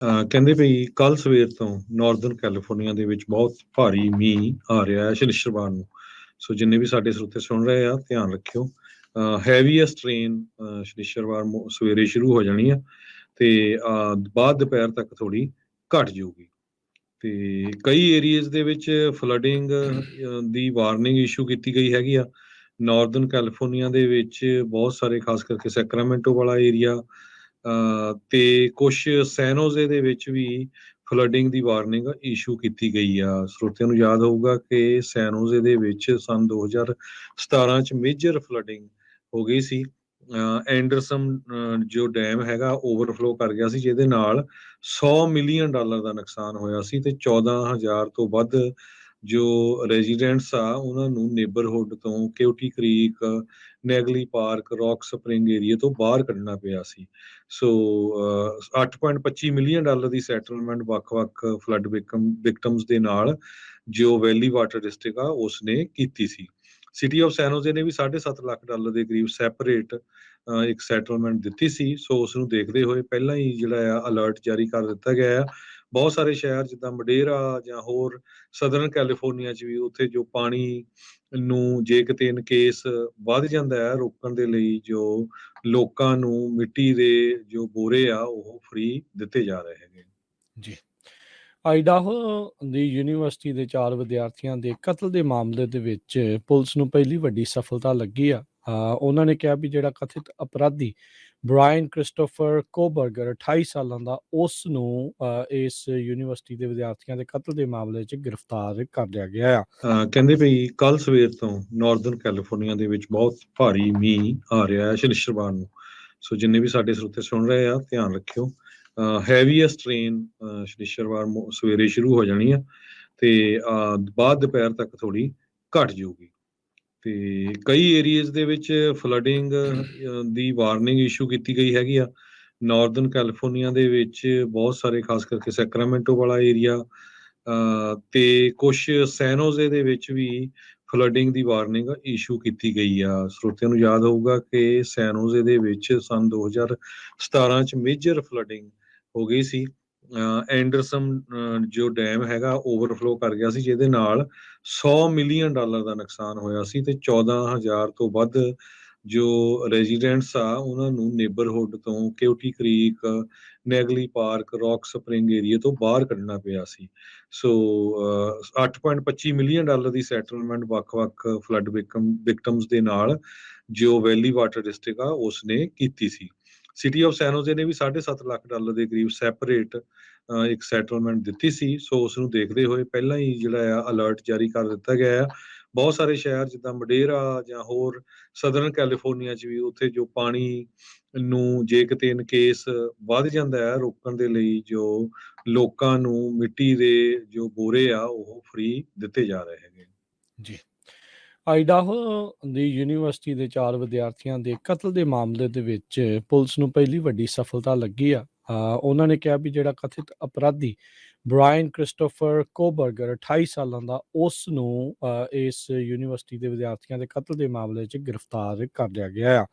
ਕਹਿੰਦੇ ਵੀ ਕੱਲ ਸਵੇਰ ਤੋਂ ਨਾਰਦਰਨ ਕੈਲੀਫੋਰਨੀਆ ਦੇ ਵਿੱਚ ਬਹੁਤ ਭਾਰੀ ਮੀਂਹ ਆ ਰਿਹਾ ਹੈ ਸ਼ਨੀਚਰਵਾਰ ਨੂੰ। ਸੋ ਜਿੰਨੇ ਵੀ ਸਾਡੇ ਸਰੋਤੇ ਸੁਣ ਰਹੇ ਆ, ਧਿਆਨ ਰੱਖਿਓ। ਹੈਵੀਐਸਟ ਰੇਨ ਸ਼ਨੀਚਰਵਾਰ ਸਵੇਰੇ ਸ਼ੁਰੂ ਹੋ ਜਾਣੀ ਆ ਤੇ ਬਾਅਦ ਦੁਪਹਿਰ ਤੱਕ ਥੋੜੀ ਘਟ ਜਾਊਗੀ। ਤੇ ਕਈ ਏਰੀਆਜ਼ ਦੇ ਵਿੱਚ ਫਲੱਡਿੰਗ ਦੀ ਵਾਰਨਿੰਗ ਇਸ਼ੂ ਕੀਤੀ ਗਈ ਹੈਗੀ ਆ। ਨਾਰਦਰਨ ਕੈਲੀਫੋਰਨੀਆ ਦੇ ਵਿੱਚ ਬਹੁਤ ਸਾਰੇ, ਖਾਸ ਕਰਕੇ ਸੈਕਰਾਮੈਂਟੋ ਵਾਲਾ ਏਰੀਆ ਤੇ ਕੁਛ ਸੈਨੋਜ਼ੇ ਦੇ ਵਿੱਚ ਵੀ ਫਲੱਡਿੰਗ ਦੀ ਵਾਰਨਿੰਗ ਇਸ਼ੂ ਕੀਤੀ ਗਈ ਆ। ਸਰੋਤਿਆਂ ਨੂੰ ਯਾਦ ਹੋਊਗਾ ਕਿ ਸੈਨੋਜ਼ੇ ਦੇ ਵਿੱਚ ਸੰਨ 2017 ਚ ਮੇਜਰ ਫਲੱਡਿੰਗ ਹੋ ਗਈ ਸੀ। ਐਂਡਰਸਨ ਜੋ ਡੈਮ ਹੈਗਾ ਓਵਰਫਲੋ ਕਰ ਗਿਆ ਸੀ, ਜਿਹਦੇ ਨਾਲ $100 ਮਿਲੀਅਨ ਦਾ ਨੁਕਸਾਨ ਹੋਇਆ ਸੀ ਤੇ 14,000 ਤੋਂ ਵੱਧ ਜੋ ਰੈਜ਼ੀਡੈਂਟਸ ਆ ਉਹਨਾਂ ਨੂੰ ਨੇਬਰਹੁੱਡ ਤੋਂ Cutie Creek, Nagley Park, Rock Spring area ਤੋਂ ਬਾਹਰ ਕੱਢਣਾ ਪਿਆ ਸੀ। ਸੋ $8.25 ਮਿਲੀਅਨ ਦੀ ਸੈਟਲਮੈਂਟ ਵੱਖ-ਵੱਖ ਫਲੱਡ ਵਿਕਟਮਸ ਦੇ ਨਾਲ ਜੋ ਵੈਲੀ ਵਾਟਰ ਡਿਸਟ੍ਰਿਕਟ ਆ ਉਸਨੇ ਕੀਤੀ ਸੀ। ਸਿਟੀ ਆਫ ਸੈਨੋਜ਼ੇ ਨੇ ਵੀ $7.5 ਲੱਖ ਦੇ ਕਰੀਬ ਸੈਪਰੇਟ ਇੱਕ ਸੈਟਲਮੈਂਟ ਦਿੱਤੀ ਸੀ। ਸੋ ਉਸ ਨੂੰ ਦੇਖਦੇ ਹੋਏ ਪਹਿਲਾਂ ਹੀ ਜਿਹੜਾ ਆ ਅਲਰਟ ਜਾਰੀ ਕਰ ਦਿੱਤਾ ਗਿਆ ਆ। ਬਹੁਤ ਸਾਰੇ ਸ਼ਹਿਰ ਜਿੱਦਾਂ ਮਡੇਰਾ ਜਾਂ ਹੋਰ ਸਦਰਨ ਕੈਲੀਫੋਰਨੀਆ 'ਚ ਵੀ ਉੱਥੇ ਜੋ ਪਾਣੀ ਨੂੰ ਜੇ ਕਿਤੇ ਇਨ ਕੇਸ ਵੱਧ ਜਾਂਦਾ ਹੈ, ਰੋਕਣ ਦੇ ਲਈ ਜੋ ਲੋਕਾਂ ਨੂੰ ਮਿੱਟੀ ਦੇ ਜੋ ਬੋਰੇ ਆ ਉਹ ਫ੍ਰੀ ਦਿੱਤੇ ਜਾ ਰਹੇ ਹੈਗੇ। ਜੀ। ਆਈਡਾਹੋ ਦੀ ਯੂਨੀਵਰਸਿਟੀ ਦੇ 4 ਵਿਦਿਆਰਥੀਆਂ ਦੇ ਕਤਲ ਦੇ ਮਾਮਲੇ ਦੇ ਵਿੱਚ ਪੁਲਿਸ ਨੂੰ ਪਹਿਲੀ ਵੱਡੀ ਸਫਲਤਾ ਲੱਗੀ ਆ। ਉਹਨਾਂ ਨੇ ਕਿਹਾ ਵੀ ਜਿਹੜਾ ਕਥਿਤ ਅਪਰਾਧੀ ਬ੍ਰਾਇਨ ਕ੍ਰਿਸਟੋਫਰ ਕੋਬਰਗਰ 28 ਸਾਲਾਂ ਦਾ, ਉਸ ਨੂੰ ਇਸ ਯੂਨੀਵਰਸਿਟੀ ਦੇ ਵਿਦਿਆਰਥੀਆਂ ਦੇ ਕਤਲ ਦੇ ਮਾਮਲੇ 'ਚ ਗ੍ਰਿਫਤਾਰ ਕਰ ਲਿਆ ਗਿਆ ਆ। ਕਹਿੰਦੇ ਵੀ ਕੱਲ ਸਵੇਰ ਤੋਂ ਨਾਰਦਰਨ ਕੈਲੀਫੋਰਨੀਆ ਦੇ ਵਿੱਚ ਬਹੁਤ ਭਾਰੀ ਮੀਂਹ ਆ ਰਿਹਾ ਹੈ ਸ਼ਨੀਚਰਵਾਰ ਨੂੰ। ਸੋ ਜਿੰਨੇ ਵੀ ਸਾਡੇ ਸਰੋਤੇ ਸੁਣ ਰਹੇ ਆ, ਧਿਆਨ ਰੱਖਿਓ। ਹੈਵੀਐਸਟ ਰੇਨ ਸ਼ਨੀਚਰਵਾਰ ਸਵੇਰੇ ਸ਼ੁਰੂ ਹੋ ਜਾਣੀ ਆ ਤੇ ਬਾਅਦ ਦੁਪਹਿਰ ਤੱਕ ਥੋੜੀ ਘਟ ਜਾਊਗੀ। ਤੇ ਕਈ ਏਰੀਆਜ਼ ਦੇ ਵਿੱਚ ਫਲੱਡਿੰਗ ਦੀ ਵਾਰਨਿੰਗ ਇਸ਼ੂ ਕੀਤੀ ਗਈ ਹੈਗੀ ਆ। ਨਾਰਦਰਨ ਕੈਲੀਫੋਰਨੀਆ ਦੇ ਵਿੱਚ ਬਹੁਤ ਸਾਰੇ, ਖਾਸ ਕਰਕੇ ਸੈਕਰਾਮੈਂਟੋ ਵਾਲਾ ਏਰੀਆ ਤੇ ਕੁਛ ਸੈਨੋਜ਼ੇ ਦੇ ਵਿੱਚ ਵੀ ਫਲੱਡਿੰਗ ਦੀ ਵਾਰਨਿੰਗ ਇਸ਼ੂ ਕੀਤੀ ਗਈ ਆ। ਸਰੋਤਿਆਂ ਨੂੰ ਯਾਦ ਹੋਊਗਾ ਕਿ ਸੈਨੋਜ਼ੇ ਦੇ ਵਿੱਚ ਸੰਨ 2017 ਚ ਮੇਜਰ ਫਲੱਡਿੰਗ ਹੋ ਗਈ ਸੀ। ਐਂਡਰਸਨ ਜੋ ਡੈਮ ਹੈਗਾ ਓਵਰਫਲੋ ਕਰ ਗਿਆ ਸੀ, ਜਿਹਦੇ ਨਾਲ $100 ਮਿਲੀਅਨ ਦਾ ਨੁਕਸਾਨ ਹੋਇਆ ਸੀ ਤੇ 14,000 ਤੋਂ ਵੱਧ ਜੋ ਰੈਜ਼ੀਡੈਂਟਸ ਆ ਉਹਨਾਂ ਨੂੰ ਨੇਬਰਹੁੱਡ ਤੋਂ Cutie Creek, Nagley Park, Rock Spring area ਤੋਂ ਬਾਹਰ ਕੱਢਣਾ ਪਿਆ ਸੀ। ਸੋ $8.25 ਮਿਲੀਅਨ ਦੀ ਸੈਟਲਮੈਂਟ ਵੱਖ-ਵੱਖ ਫਲੱਡ ਵਿਕਟਮਸ ਦੇ ਨਾਲ ਜੋ ਵੈਲੀ ਵਾਟਰ ਡਿਸਟ੍ਰਿਕਟ ਆ ਉਸਨੇ ਕੀਤੀ ਸੀ। ਸਿਟੀ ਆਫ ਸੈਨੋਜ਼ੇ ਨੇ ਵੀ $7.5 ਲੱਖ ਦੇ ਕਰੀਬ ਸੈਪਰੇਟ ਇੱਕ ਸੈਟਲਮੈਂਟ ਦਿੱਤੀ ਸੀ। ਸੋ ਉਸ ਨੂੰ ਦੇਖਦੇ ਹੋਏ ਪਹਿਲਾਂ ਹੀ ਜਿਹੜਾ ਆ ਅਲਰਟ ਜਾਰੀ ਕਰ ਦਿੱਤਾ ਗਿਆ ਆ। ਬਹੁਤ ਸਾਰੇ ਸ਼ਹਿਰ ਜਿੱਦਾਂ ਮਡੇਰਾ ਜਾਂ ਹੋਰ ਸਦਰਨ ਕੈਲੀਫੋਰਨੀਆ 'ਚ ਵੀ ਉੱਥੇ ਜੋ ਪਾਣੀ ਨੂੰ ਜੇ ਕਿਤੇ ਇਨ ਕੇਸ ਵੱਧ ਜਾਂਦਾ ਹੈ, ਰੋਕਣ ਦੇ ਲਈ ਜੋ ਲੋਕਾਂ ਨੂੰ ਮਿੱਟੀ ਦੇ ਜੋ ਬੋਰੇ ਆ ਉਹ ਫ੍ਰੀ ਦਿੱਤੇ ਜਾ ਰਹੇ ਹੈਗੇ। ਜੀ। ਆਈਡਾਹੋ ਦੀ ਯੂਨੀਵਰਸਿਟੀ ਦੇ 4 ਵਿਦਿਆਰਥੀਆਂ ਦੇ ਕਤਲ ਦੇ ਮਾਮਲੇ ਦੇ ਵਿੱਚ ਪੁਲਿਸ ਨੂੰ ਪਹਿਲੀ ਵੱਡੀ ਸਫਲਤਾ ਲੱਗੀ ਆ। ਉਹਨਾਂ ਨੇ ਕਿਹਾ ਵੀ ਜਿਹੜਾ ਕਥਿਤ ਅਪਰਾਧੀ ਬ੍ਰਾਇਨ ਕ੍ਰਿਸਟੋਫਰ ਕੋਬਰਗਰ 28 ਸਾਲਾਂ ਦਾ, ਉਸ ਨੂੰ ਇਸ ਯੂਨੀਵਰਸਿਟੀ ਦੇ ਵਿਦਿਆਰਥੀਆਂ ਦੇ ਕਤਲ ਦੇ ਮਾਮਲੇ 'ਚ ਗ੍ਰਿਫਤਾਰ ਕਰ ਲਿਆ ਗਿਆ ਆ।